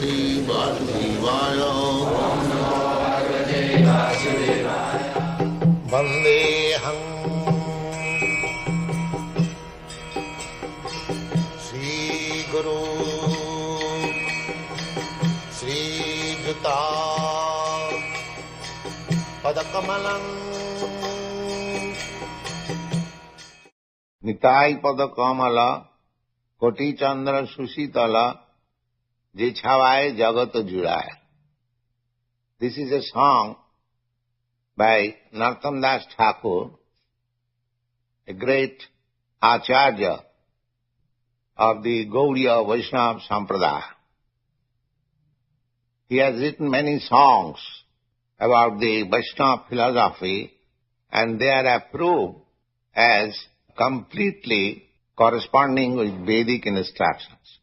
Bhagavate Vasudevaya. Vandeham Sri Guru Sri NitaiPadaKamala NitaiPadaKamala Koti Chandra Sushitala Jichhavaye Jagat Juraya. This is a song by Narottam Das Thakur, a great Acharya of the Gaudiya Vaishnava Sampradaya. He has written many songs about the Vaishnava philosophy, and they are approved as completely corresponding with Vedic instructions.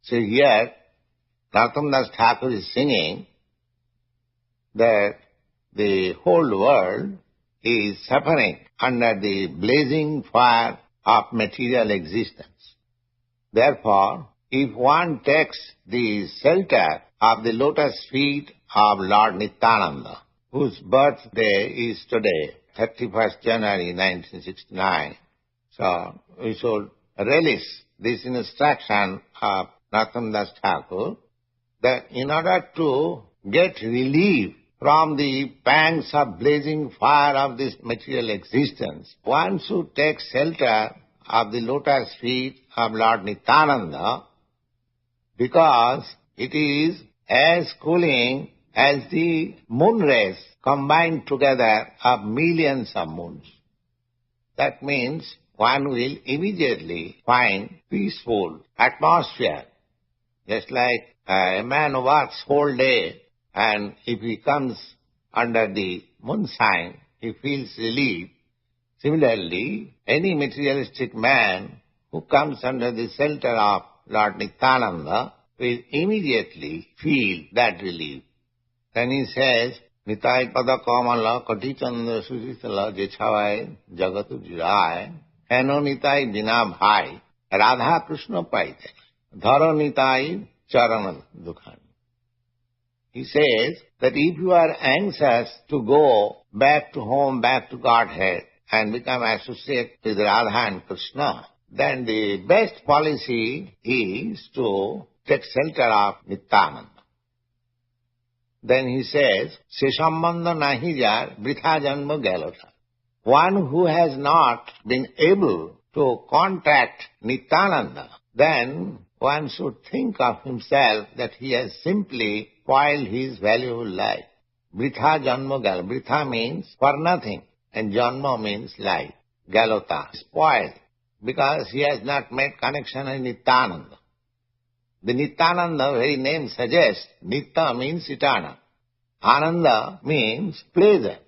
So here, Narottam Das Thakur is singing that the whole world is suffering under the blazing fire of material existence. Therefore, if one takes the shelter of the lotus feet of Lord Nityananda, whose birthday is today, 31st January 1969, so we should relish this instruction of Narottam Das Thakur that in order to get relief from the pangs of blazing fire of this material existence, one should take shelter of the lotus feet of Lord Nityananda, because it is as cooling as the moon rays combined together of millions of moons. That means one will immediately find peaceful atmosphere. Just like a man works whole day, and if he comes under the moonshine, he feels relief. Similarly, any materialistic man who comes under the shelter of Lord Nityananda will immediately feel that relief. Then he says, NitaiPadaKamala Koti Chandra Sushitala Jichhavaye Jagatu Jiraye Heno Nitai Bina Bhai Radha Krishna Paite Dharo Nitai Charana Dukhan. He says that if you are anxious to go back to home, back to Godhead, and become associated with Radha and Krishna, then the best policy is to take shelter of Nityananda. Then he says, Se sambandha nahi jar vritha janma galota. One who has not been able to contact Nityananda, then one should think of himself that he has simply spoiled his valuable life. Vritha janma galota. Vritha means for nothing, and janma means life. Galota, spoiled, because he has not made connection with Nityananda. The Nityananda very name suggests, Nitya means eternal. Ananda means pleasure.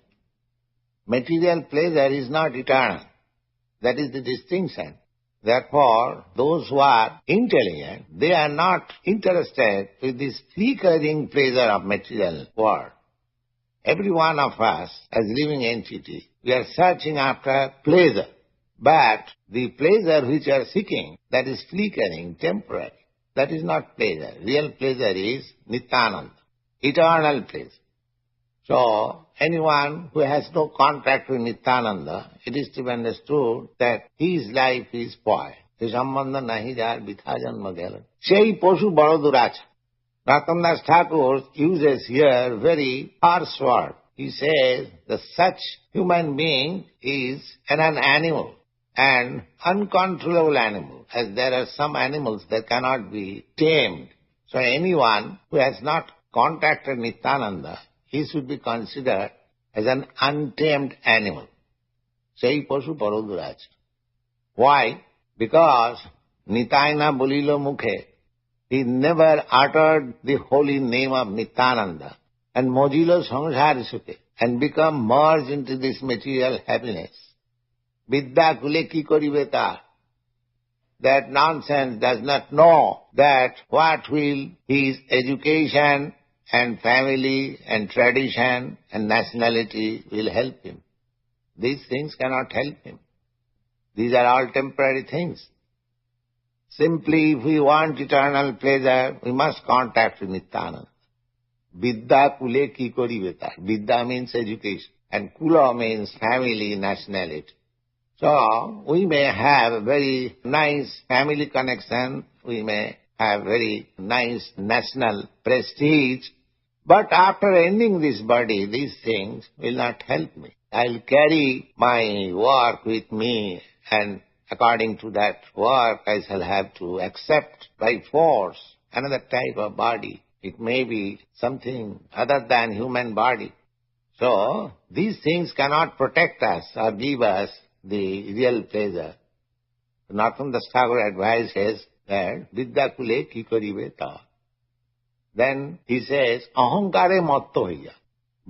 Material pleasure is not eternal. That is the distinction. Therefore, those who are intelligent, they are not interested with this flickering pleasure of material world. Every one of us, as living entity, we are searching after pleasure. But the pleasure which we are seeking, that is flickering, temporary. That is not pleasure. Real pleasure is Nityananda, eternal pleasure. So, anyone who has no contact with Nityananda, it is to be understood that his life is spoiled. Se sambandha nahi jar vitha janma gala. Sei poshu bado duracha. Narottam Das Thakur uses here very harsh word. He says that such human being is an animal, an uncontrollable animal, as there are some animals that cannot be tamed. So anyone who has not contacted Nityananda, he should be considered as an untamed animal. Sei pashu paroduracha. Why? Because Nitayna bolilo mukhe. He never uttered the holy name of Nityananda and mojilo samsara sukhe and become merged into this material happiness. Vidya kule ki koribe tar. That nonsense does not know that what will his education and family and tradition and nationality will help him. These things cannot help him. These are all temporary things. Simply, if we want eternal pleasure, we must contact with Nityananda. Vidya kule ki koribe tar. Vidya means education, and kula means family, nationality. So, we may have a very nice family connection, we may have very nice national prestige, but after ending this body, these things will not help me. I'll carry my work with me, and according to that work, I shall have to accept by force another type of body. It may be something other than human body. So, these things cannot protect us or give us the real pleasure. Narottam Das Thakur advises that Vidya kule ki karibe ta. Then he says, ahankare matto hoya.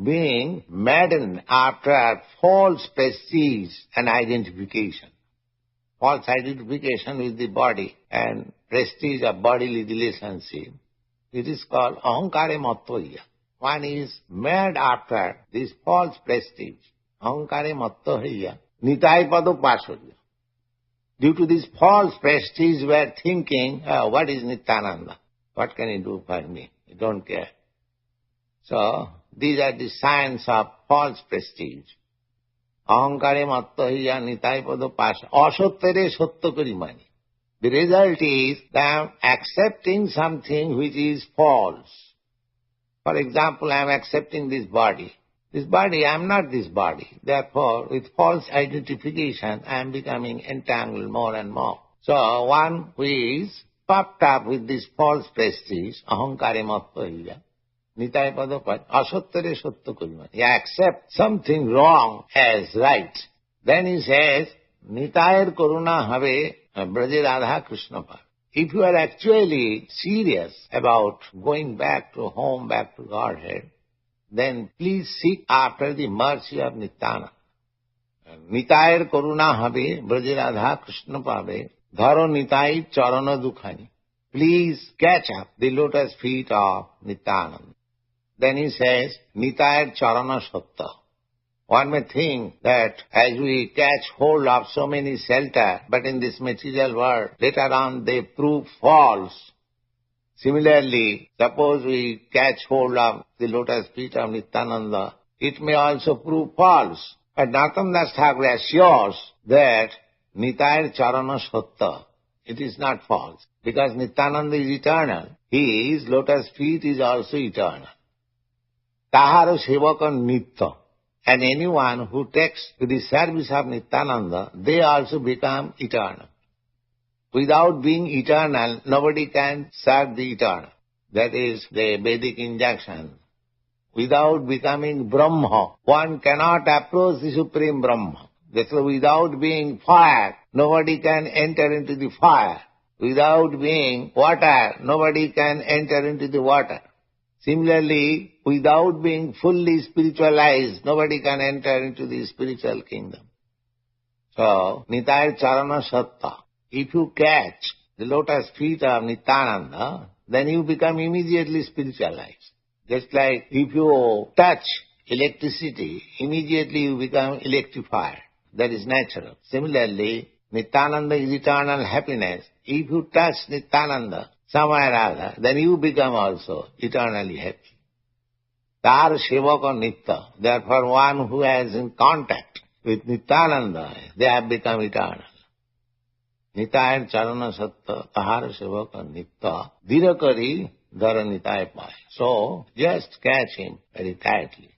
Being maddened after false prestige and identification. False identification with the body and prestige of bodily relationship. It is called ahankare matto hoya. One is mad after this false prestige. Ahankare matto hoya. NitaiPadaKamala. Due to this false prestige, we are thinking, what is Nityananda? What can he do for me? I don't care. So, these are the signs of false prestige. Ahankare matto hiya NitaiPadaKamala. Asottere sotto karimani. The result is that I am accepting something which is false. For example, I am accepting this body. This body, I am not this body. Therefore, with false identification, I am becoming entangled more and more. So, one who is puffed up with this false prestige, ahankare matto hiya, NitaiPadaKamala, asottere sotto karimani. He accepts something wrong as right. Then he says, Nitayar karuna have braje Radha Krishna par. If you are actually serious about going back to home, back to Godhead, then please seek after the mercy of Nityananda. Nitayar karuna have braje Radha Krishna pave, dharo Nitai charana dukhani. Please catch up the lotus feet of Nityananda. Then he says, Nitayar charana satta. One may think that as we catch hold of so many shelter, but in this material world, later on they prove false. Similarly, suppose we catch hold of the lotus feet of Nityananda, it may also prove false. But Narottam Das Thakur assures that Nitayar charana satta. It is not false, because Nityananda is eternal. His lotus feet is also eternal. Tahara sevaka nitya. And anyone who takes to the service of Nityananda, they also become eternal. Without being eternal, nobody can serve the eternal. That is the Vedic injunction. Without becoming Brahma, one cannot approach the Supreme Brahma. Therefore, without being fire, nobody can enter into the fire. Without being water, nobody can enter into the water. Similarly, without being fully spiritualized, nobody can enter into the spiritual kingdom. So, Nitayar charana satta. If you catch the lotus feet of Nityananda, then you become immediately spiritualized. Just like if you touch electricity, immediately you become electrified. That is natural. Similarly, Nityananda is eternal happiness. If you touch Nityananda somewhere or other, then you become also eternally happy. Tar sevaka nitya. Therefore, one who has in contact with Nityananda, they have become eternal. Nitayar charana satta, tahara sevaka nitya, dhirakari dhara Nitai pai. So, just catch him very tightly.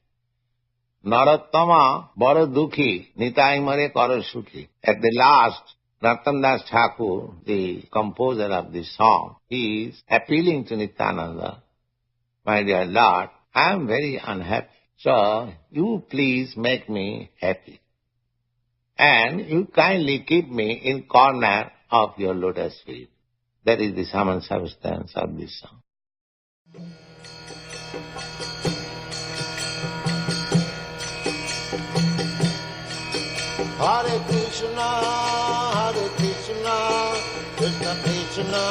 Narottama bara dukhi, Nitai mare kara sukhi. At the last, Narottam Das Thakur, the composer of this song, he is appealing to Nityananda, my dear Lord, I am very unhappy. So, you please make me happy. And you kindly keep me in corner of your lotus feet. That is the sum and substance of this song. Hare Krishna, Krishna Krishna,